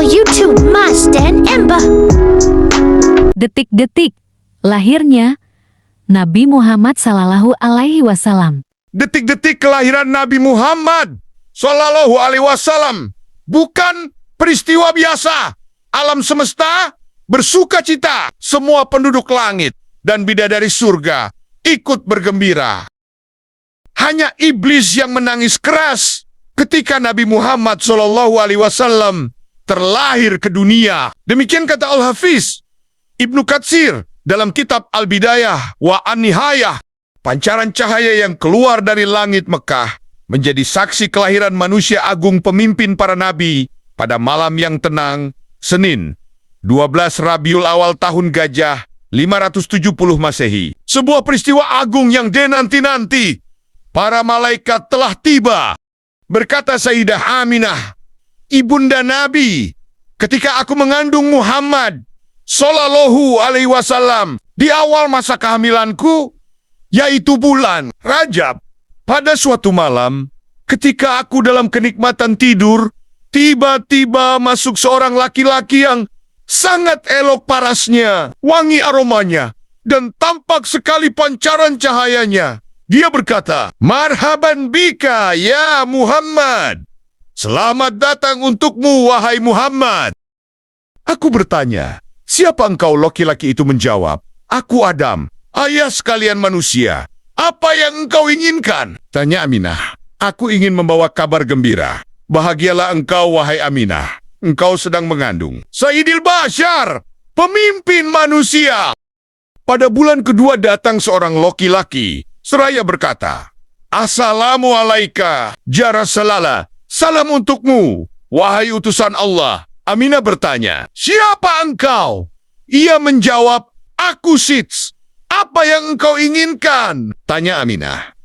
channel YouTube Mas dan Ember. Detik-detik lahirnya Nabi Muhammad Sallallahu Alaihi Wasallam. Detik-detik kelahiran Nabi Muhammad Sallallahu Alaihi Wasallam bukan peristiwa biasa. Alam semesta bersuka cita. Semua penduduk langit dan bidadari surga ikut bergembira. Hanya iblis yang menangis keras ketika Nabi Muhammad Sallallahu Alaihi Wasallam terlahir ke dunia. Demikian kata Al-Hafiz Ibnu Katsir dalam kitab Al-Bidayah wa An-Nihayah. Pancaran cahaya yang keluar dari langit Mekah menjadi saksi kelahiran manusia agung pemimpin para nabi pada malam yang tenang, Senin, 12 Rabiul Awal tahun Gajah, 570 Masehi. Sebuah peristiwa agung yang dinanti-nanti. Para malaikat telah tiba. Berkata Sayyidah Aminah, ibunda Nabi, ketika aku mengandung Muhammad Sallallahu Alaihi Wasallam di awal masa kehamilanku, yaitu bulan Rajab, pada suatu malam, ketika aku dalam kenikmatan tidur, tiba-tiba masuk seorang laki-laki yang sangat elok parasnya, wangi aromanya, dan tampak sekali pancaran cahayanya. Dia berkata, "Marhaban bika ya Muhammad. Selamat datang untukmu wahai Muhammad." Aku bertanya, "Siapa engkau?" Laki-laki itu menjawab, "Aku Adam, ayah sekalian manusia. Apa yang engkau inginkan?" Tanya Aminah, "Aku ingin membawa kabar gembira. Bahagialah engkau wahai Aminah. Engkau sedang mengandung Sayyidil Bashar, pemimpin manusia." Pada bulan kedua datang seorang laki-laki seraya berkata, "Assalamualaikum ya Rasulullah. Salam untukmu, wahai utusan Allah." Aminah bertanya, "Siapa engkau?" Ia menjawab, "Aku Sits. Apa yang engkau inginkan?" Tanya Aminah,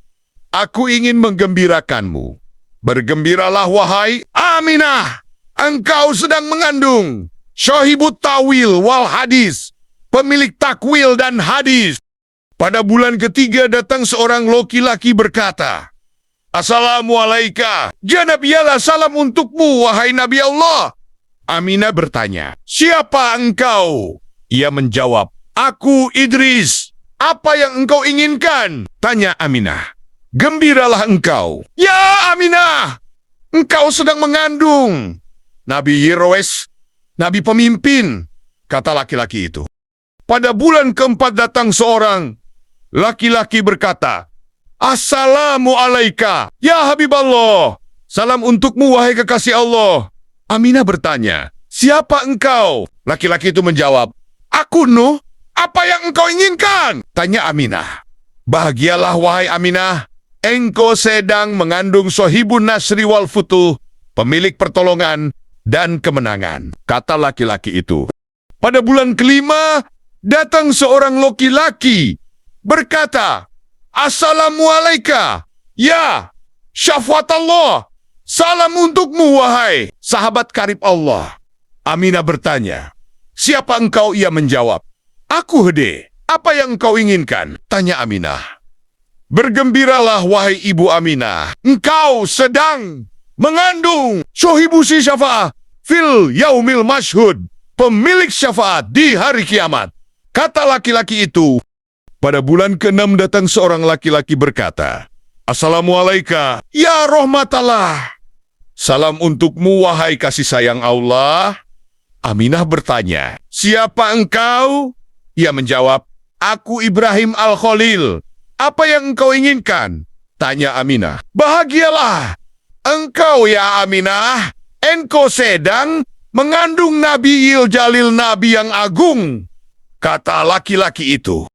"Aku ingin menggembirakanmu. Bergembiralah wahai Aminah. Engkau sedang mengandung Syahibut Tawil wal Hadis, pemilik takwil dan hadis." Pada bulan ketiga datang seorang laki-laki berkata, "Assalamualaikum ya Nabi Allah. Salam untukmu wahai Nabi Allah." Aminah bertanya, "Siapa engkau?" Ia menjawab, "Aku Idris. Apa yang engkau inginkan?" Tanya Aminah, "Gembiralah engkau." "Ya Aminah, engkau sedang mengandung Nabi Yirwes, Nabi pemimpin," kata laki-laki itu. Pada bulan keempat datang seorang laki-laki berkata, "Assalamualaikum ya Habiballah. Salam untukmu wahai kekasih Allah." Aminah bertanya, "Siapa engkau?" Laki-laki itu menjawab, "Aku Nuh. Apa yang engkau inginkan?" Tanya Aminah, "Bahagialah wahai Aminah. Engkau sedang mengandung Sohibun Nasri wal Futuh, pemilik pertolongan dan kemenangan," kata laki-laki itu. Pada bulan kelima datang seorang laki-laki berkata, "Assalamualaikum ya Syafwat Allah. Salam untukmu wahai sahabat karib Allah." Aminah bertanya, "Siapa engkau?" Ia menjawab, "Aku Hede. Apa yang engkau inginkan?" Tanya Aminah, "Bergembiralah wahai ibu Aminah. Engkau sedang mengandung Syuhibu si Syafa'ah fil yaumil masyhud, pemilik syafaat di hari kiamat," kata laki-laki itu. Pada bulan ke-6 datang seorang laki-laki berkata, "Assalamualaikum ya rahmatullah. Salam untukmu wahai kasih sayang Allah." Aminah bertanya, "Siapa engkau?" Ia menjawab, "Aku Ibrahim Al-Khalil. Apa yang engkau inginkan?" Tanya Aminah, "Bahagialah engkau ya Aminah. Engkau sedang mengandung Nabi Jalil, Nabi yang agung," kata laki-laki itu.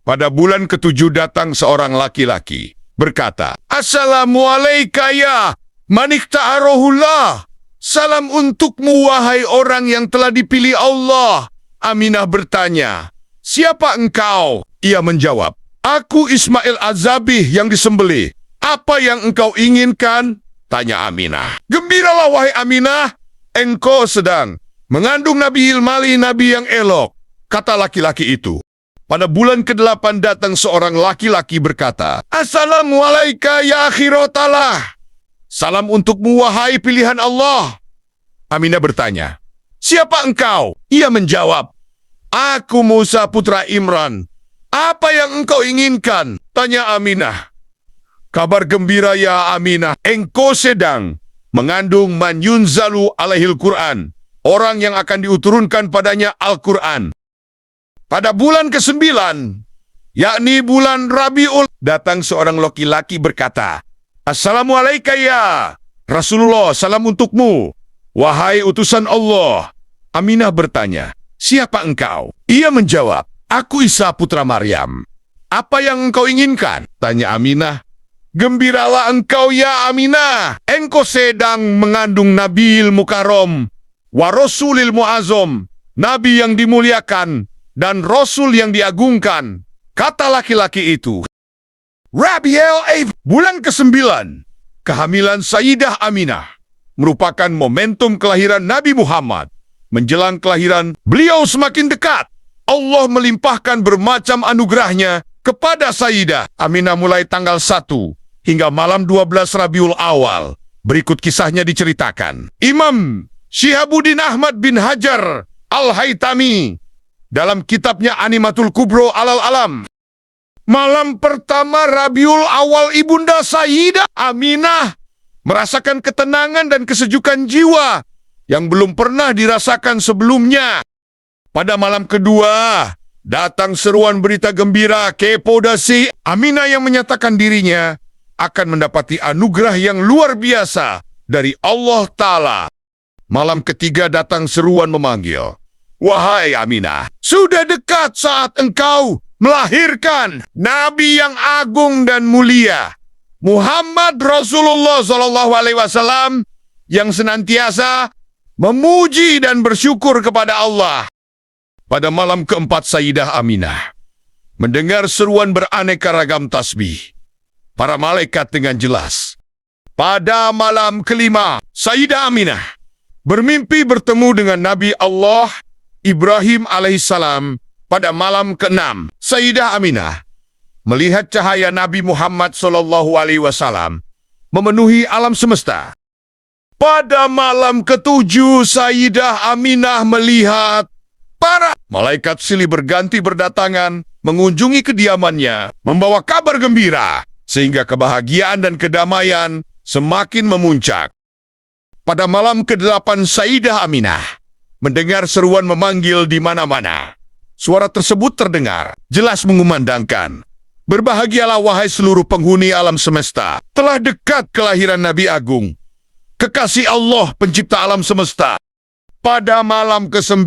Pada bulan ke-7 datang seorang laki-laki berkata, "Assalamualaikum ya manikta'arohullah. Salam untukmu wahai orang yang telah dipilih Allah." Aminah bertanya, "Siapa engkau?" Ia menjawab, "Aku Ismail Az-Zabih yang disembelih. Apa yang engkau inginkan?" Tanya Aminah, "Gembiralah wahai Aminah. Engkau sedang mengandung Nabi Ilmali, Nabi yang elok," kata laki-laki itu. Pada bulan ke-8 datang seorang laki-laki berkata, "Assalamualaikum ya akhirotalah. Salam untukmu wahai pilihan Allah." Aminah bertanya, siapa engkau? Ia menjawab, aku Musa putra Imran. Apa yang engkau inginkan? Tanya Aminah. Kabar gembira ya Aminah, engkau sedang mengandung man yunzalu alaihil Quran, orang yang akan diturunkan padanya Al-Quran. Pada bulan ke-9, yakni bulan Rabiul, datang seorang laki-laki berkata, Assalamualaikum ya Rasulullah, salam untukmu, wahai utusan Allah. Aminah bertanya, siapa engkau? Ia menjawab, aku Isa putra Maryam. Apa yang engkau inginkan? Tanya Aminah. Gembiralah engkau ya Aminah, engkau sedang mengandung Nabil Mukarram, wa Rasulil Muazzam, Nabi yang dimuliakan, dan Rasul yang diagungkan. Kata laki-laki itu, Rabiul, bulan ke-9, kehamilan Sayyidah Aminah, merupakan momentum kelahiran Nabi Muhammad. Menjelang kelahiran, beliau semakin dekat. Allah melimpahkan bermacam anugerahnya kepada Sayyidah Aminah mulai tanggal 1 hingga malam 12 Rabiul Awal. Berikut kisahnya diceritakan. Imam Syihabuddin Ahmad bin Hajar Al-Haytami dalam kitabnya Animatul Kubro Alal Alam. Malam pertama Rabiul Awal, Ibunda Sayyidah Aminah merasakan ketenangan dan kesejukan jiwa yang belum pernah dirasakan sebelumnya. Pada malam kedua, datang seruan berita gembira kepodasi Aminah yang menyatakan dirinya akan mendapati anugerah yang luar biasa dari Allah Ta'ala. Malam ketiga datang seruan memanggil, wahai Aminah, sudah dekat saat engkau melahirkan Nabi yang agung dan mulia, Muhammad Rasulullah SAW, yang senantiasa memuji dan bersyukur kepada Allah. Pada malam keempat, Sayyidah Aminah mendengar seruan beraneka ragam tasbih para malaikat dengan jelas. Pada malam kelima, Sayyidah Aminah bermimpi bertemu dengan Nabi Allah Ibrahim alaihissalam. Pada malam ke-6, Sayyidah Aminah melihat cahaya Nabi Muhammad SAW memenuhi alam semesta. Pada malam ke-7, Sayyidah Aminah melihat para malaikat silih berganti berdatangan mengunjungi kediamannya, membawa kabar gembira, sehingga kebahagiaan dan kedamaian semakin memuncak. Pada malam ke-8, Sayyidah Aminah mendengar seruan memanggil di mana-mana. Suara tersebut terdengar, jelas mengumandangkan, berbahagialah wahai seluruh penghuni alam semesta, telah dekat kelahiran Nabi Agung, kekasih Allah pencipta alam semesta. Pada malam ke-9,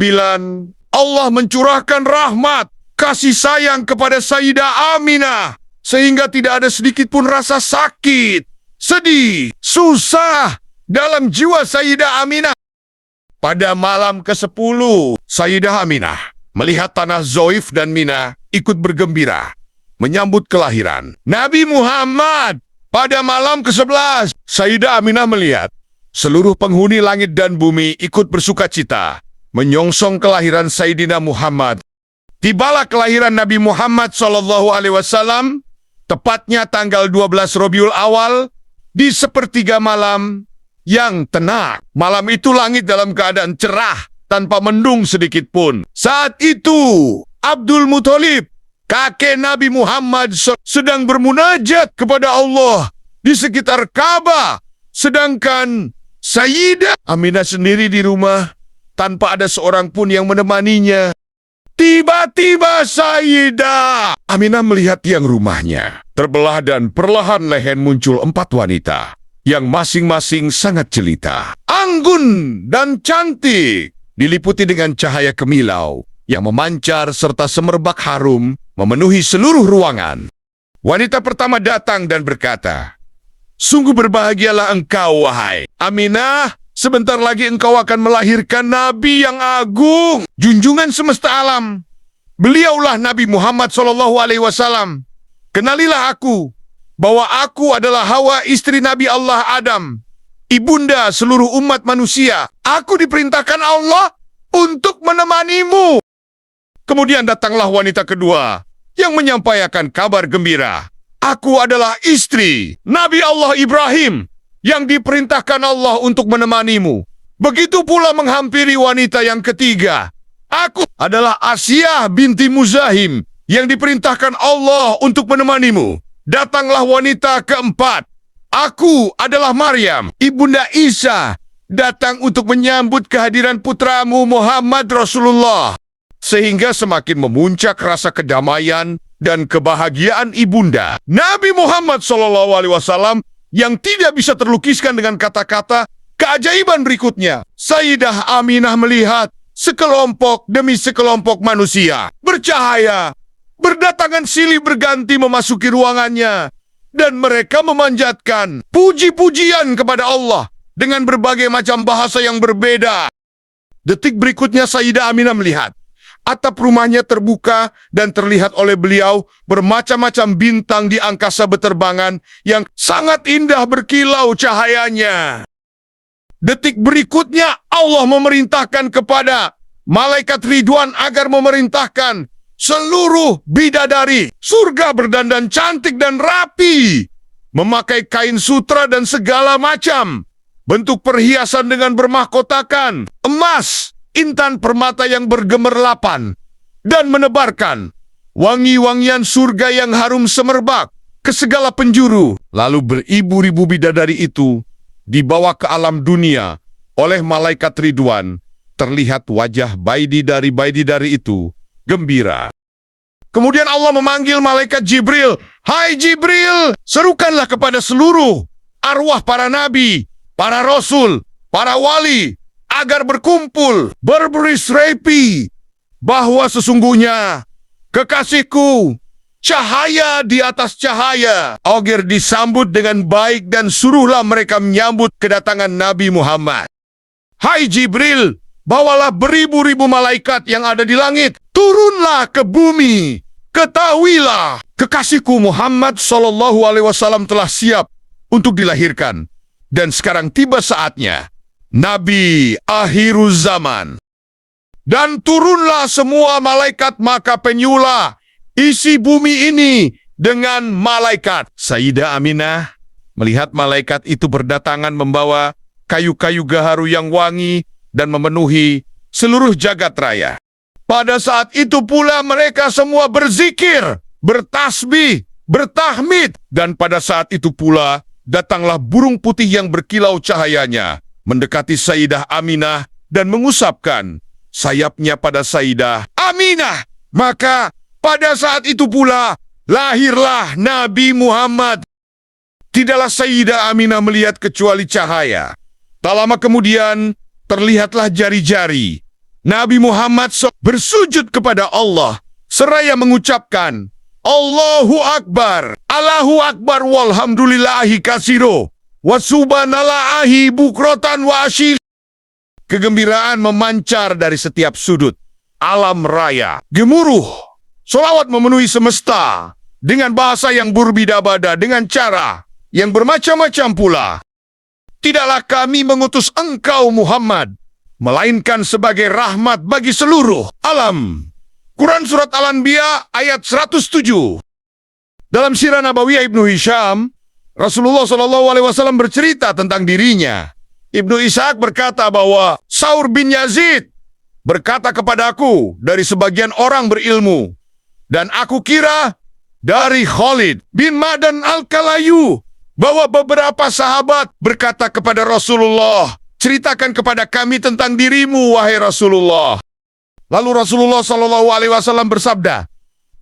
Allah mencurahkan rahmat, kasih sayang kepada Sayyidah Aminah, sehingga tidak ada sedikit pun rasa sakit, sedih, susah dalam jiwa Sayyidah Aminah. Pada malam ke-10, Sayyidah Aminah melihat tanah Zoif dan Mina ikut bergembira menyambut kelahiran Nabi Muhammad. Pada malam ke-11, Sayyidah Aminah melihat seluruh penghuni langit dan bumi ikut bersukacita menyongsong kelahiran Sayyidina Muhammad. Tibalah kelahiran Nabi Muhammad SAW, tepatnya tanggal 12 Rabiul Awal, di sepertiga malam yang tenang. Malam itu langit dalam keadaan cerah, tanpa mendung sedikit pun. Saat itu, Abdul Muthalib, kakek Nabi Muhammad, sedang bermunajat kepada Allah di sekitar Ka'bah. Sedangkan Sayyidah Aminah sendiri di rumah, tanpa ada seorang pun yang menemaninya. Tiba-tiba Sayyidah Aminah melihat tiang rumahnya terbelah dan perlahan leher muncul 4 wanita yang masing-masing sangat jelita, anggun dan cantik, diliputi dengan cahaya kemilau yang memancar serta semerbak harum memenuhi seluruh ruangan. Wanita pertama datang dan berkata, sungguh berbahagialah engkau, wahai Aminah. Sebentar lagi engkau akan melahirkan Nabi yang agung, junjungan semesta alam. Beliaulah Nabi Muhammad SAW. Kenalilah aku, bahwa aku adalah Hawa, istri Nabi Allah Adam, ibunda seluruh umat manusia. Aku diperintahkan Allah untuk menemanimu. Kemudian datanglah wanita kedua yang menyampaikan kabar gembira. Aku adalah istri Nabi Allah Ibrahim, yang diperintahkan Allah untuk menemanimu. Begitu pula menghampiri wanita yang ketiga. Aku adalah Asyah binti Muzahim yang diperintahkan Allah untuk menemanimu. Datanglah wanita keempat. Aku adalah Maryam, ibunda Isa, datang untuk menyambut kehadiran putramu Muhammad Rasulullah. Sehingga semakin memuncak rasa kedamaian dan kebahagiaan ibunda. Nabi Muhammad SAW yang tidak bisa terlukiskan dengan kata-kata. Keajaiban berikutnya, Sayyidah Aminah melihat sekelompok demi sekelompok manusia bercahaya, berdatangan silih berganti memasuki ruangannya, dan mereka memanjatkan puji-pujian kepada Allah dengan berbagai macam bahasa yang berbeda. Detik berikutnya Sayyidah Aminah melihat atap rumahnya terbuka dan terlihat oleh beliau bermacam-macam bintang di angkasa beterbangan yang sangat indah berkilau cahayanya. Detik berikutnya Allah memerintahkan kepada malaikat Ridwan agar memerintahkan seluruh bidadari surga berdandan cantik dan rapi, memakai kain sutra dan segala macam bentuk perhiasan dengan bermahkotakan emas, intan permata yang bergemerlapan, dan menebarkan wangi-wangian surga yang harum semerbak ke segala penjuru. Lalu beribu-ribu bidadari itu dibawa ke alam dunia oleh malaikat Ridwan. Terlihat wajah bidadari itu gembira. Kemudian Allah memanggil malaikat Jibril. Hai Jibril, serukanlah kepada seluruh arwah para nabi, para rasul, para wali, agar berkumpul, berberisapi bahwa sesungguhnya kekasihku, cahaya di atas cahaya, agar disambut dengan baik dan suruhlah mereka menyambut kedatangan Nabi Muhammad. Hai Jibril, bawalah beribu-ribu malaikat yang ada di langit, turunlah ke bumi. Ketahuilah, kekasihku Muhammad SAW telah siap untuk dilahirkan. Dan sekarang tiba saatnya, Nabi akhiruz zaman. Dan turunlah semua malaikat, maka penyulah isi bumi ini dengan malaikat. Sayyidah Aminah melihat malaikat itu berdatangan membawa kayu-kayu gaharu yang wangi dan memenuhi seluruh jagat raya. Pada saat itu pula mereka semua berzikir, bertasbih, bertahmid. Dan pada saat itu pula datanglah burung putih yang berkilau cahayanya mendekati Sayyidah Aminah dan mengusapkan sayapnya pada Sayyidah Aminah. Maka pada saat itu pula lahirlah Nabi Muhammad. Tidaklah Sayyidah Aminah melihat kecuali cahaya. Tak lama kemudian terlihatlah jari-jari. Nabi Muhammad bersujud kepada Allah seraya mengucapkan Allahu Akbar, Allahu Akbar, walhamdulillahi kasiro, wa subhanallahi bukrotan wa asyil. Kegembiraan memancar dari setiap sudut alam raya. Gemuruh solawat memenuhi semesta dengan bahasa yang berbeda-beda, dengan cara yang bermacam-macam pula. Tidaklah kami mengutus engkau Muhammad, melainkan sebagai rahmat bagi seluruh alam. Quran Surat Al-Anbiya ayat 107. Dalam Sirah Nabawiyah Ibnu Hisham, Rasulullah SAW bercerita tentang dirinya. Ibnu Ishaq berkata bahwa Saur bin Yazid berkata kepadaku dari sebagian orang berilmu, dan aku kira dari Khalid bin Madan Al-Kalayu, bahwa beberapa sahabat berkata kepada Rasulullah, ceritakan kepada kami tentang dirimu, wahai Rasulullah. Lalu Rasulullah SAW bersabda,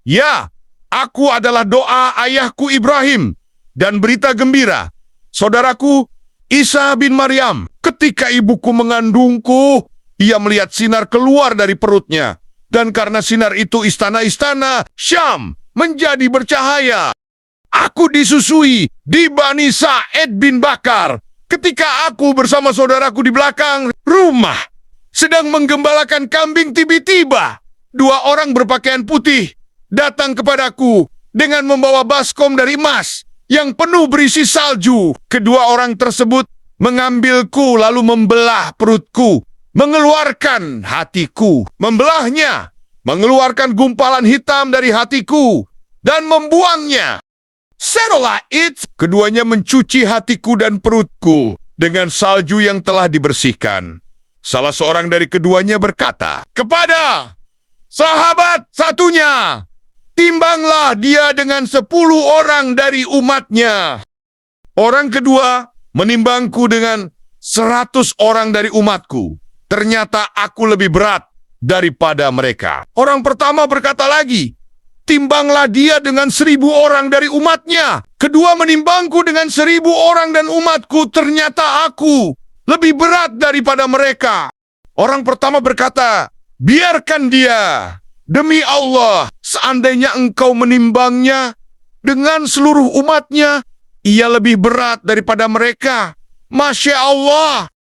ya, aku adalah doa ayahku Ibrahim dan berita gembira saudaraku Isa bin Maryam. Ketika ibuku mengandungku, ia melihat sinar keluar dari perutnya. Dan karena sinar itu istana-istana Syam menjadi bercahaya. Aku disusui di Bani Sa'id bin Bakar ketika aku bersama saudaraku di belakang rumah sedang menggembalakan kambing. Tiba-tiba dua orang berpakaian putih datang kepadaku dengan membawa baskom dari emas yang penuh berisi salju. Kedua orang tersebut mengambilku lalu membelah perutku, mengeluarkan hatiku, membelahnya, mengeluarkan gumpalan hitam dari hatiku dan membuangnya. Setelah itu, keduanya mencuci hatiku dan perutku dengan salju yang telah dibersihkan. Salah seorang dari keduanya berkata kepada sahabat satunya, "Timbanglah dia dengan 10 orang dari umatnya." Orang kedua menimbangku dengan 100 orang dari umatku. Ternyata aku lebih berat daripada mereka. Orang pertama berkata lagi, "Timbanglah dia dengan 1000 orang dari umatnya." Kedua menimbangku dengan 1000 orang dan umatku. Ternyata aku lebih berat daripada mereka. Orang pertama berkata, "Biarkan dia. Demi Allah, seandainya engkau menimbangnya dengan seluruh umatnya, ia lebih berat daripada mereka." Masya Allah.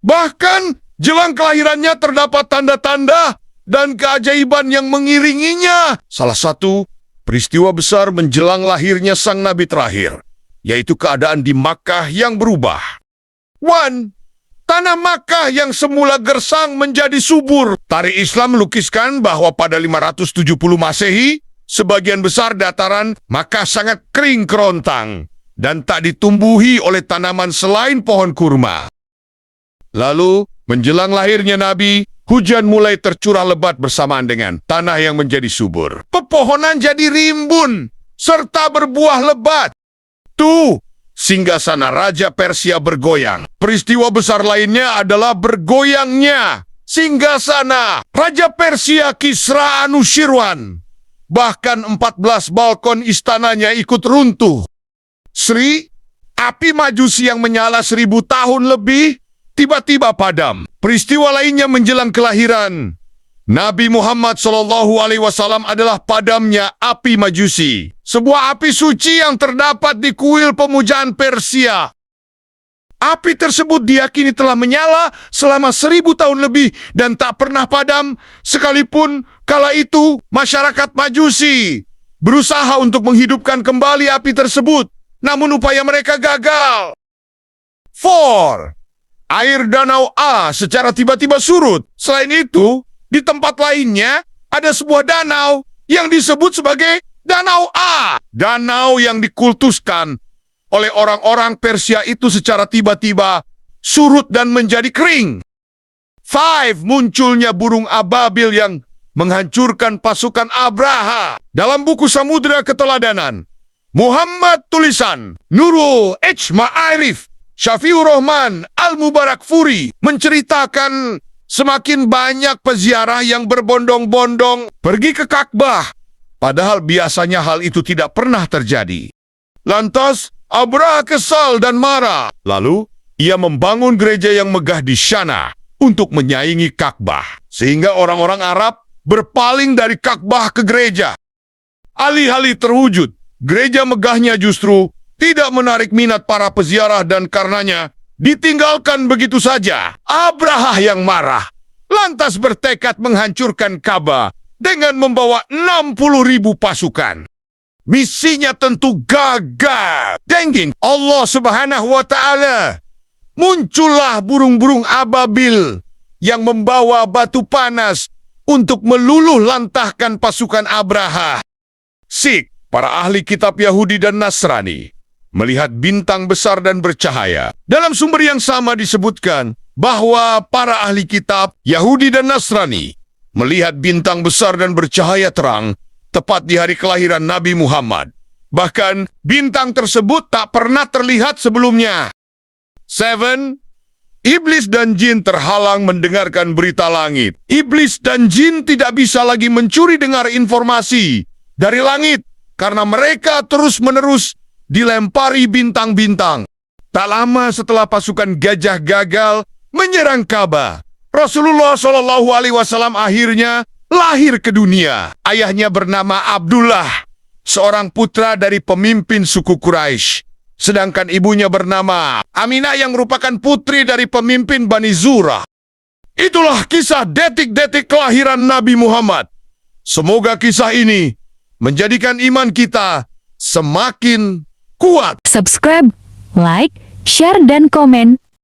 Bahkan jelang kelahirannya terdapat tanda-tanda dan keajaiban yang mengiringinya. Salah satu peristiwa besar menjelang lahirnya sang Nabi terakhir, yaitu keadaan di Makkah yang berubah. 1. Tanah Makkah yang semula gersang menjadi subur. Tarikh Islam melukiskan bahwa pada 570 Masehi, sebagian besar dataran Makkah sangat kering kerontang dan tak ditumbuhi oleh tanaman selain pohon kurma. Lalu, menjelang lahirnya Nabi, hujan mulai tercurah lebat bersamaan dengan tanah yang menjadi subur. Pepohonan jadi rimbun, serta berbuah lebat. Tuh, singgasana Raja Persia bergoyang. Peristiwa besar lainnya adalah bergoyangnya singgasana Raja Persia Kisra Anushirwan. Bahkan 14 balkon istananya ikut runtuh. Sri, api Majusi yang menyala 1000 tahun lebih, tiba-tiba padam. Peristiwa lainnya menjelang kelahiran Nabi Muhammad SAW adalah padamnya api Majusi, sebuah api suci yang terdapat di kuil pemujaan Persia. Api tersebut diyakini telah menyala selama 1000 tahun lebih dan tak pernah padam, sekalipun kala itu masyarakat Majusi berusaha untuk menghidupkan kembali api tersebut, namun upaya mereka gagal. 4. Air Danau A secara tiba-tiba surut. Selain itu, di tempat lainnya, ada sebuah danau yang disebut sebagai Danau A. Danau yang dikultuskan oleh orang-orang Persia itu secara tiba-tiba surut dan menjadi kering. 5. Munculnya burung ababil yang menghancurkan pasukan Abraha. Dalam buku Samudra Keteladanan, Muhammad tulisan Nurul Ma'arif Syafiur Rahman Al-Mubarak Furi menceritakan semakin banyak peziarah yang berbondong-bondong pergi ke Ka'bah, padahal biasanya hal itu tidak pernah terjadi. Lantas, Abraha kesal dan marah. Lalu, ia membangun gereja yang megah di sana untuk menyaingi Ka'bah, sehingga orang-orang Arab berpaling dari Ka'bah ke gereja. Alih-alih terwujud, gereja megahnya justru tidak menarik minat para peziarah dan karenanya ditinggalkan begitu saja. Abraha yang marah lantas bertekad menghancurkan Ka'bah dengan membawa 60.000 pasukan. Misinya tentu gagal. Dengking Allah Subhanahu wa Ta'ala. Muncullah burung-burung ababil yang membawa batu panas untuk meluluh lantahkan pasukan Abraha. Sikh, para ahli kitab Yahudi dan Nasrani, melihat bintang besar dan bercahaya. Dalam sumber yang sama disebutkan bahwa para ahli kitab Yahudi dan Nasrani melihat bintang besar dan bercahaya terang tepat di hari kelahiran Nabi Muhammad. Bahkan bintang tersebut tak pernah terlihat sebelumnya. 7. Iblis dan jin terhalang mendengarkan berita langit. Iblis dan jin tidak bisa lagi mencuri dengar informasi dari langit karena mereka terus-menerus dilempari bintang-bintang. Tak lama setelah pasukan gajah gagal menyerang Ka'bah, Rasulullah SAW akhirnya lahir ke dunia. Ayahnya bernama Abdullah, seorang putra dari pemimpin suku Quraisy. Sedangkan ibunya bernama Aminah yang merupakan putri dari pemimpin Bani Zurah. Itulah kisah detik-detik kelahiran Nabi Muhammad. Semoga kisah ini menjadikan iman kita semakin kuat. Subscribe, like, share, dan komen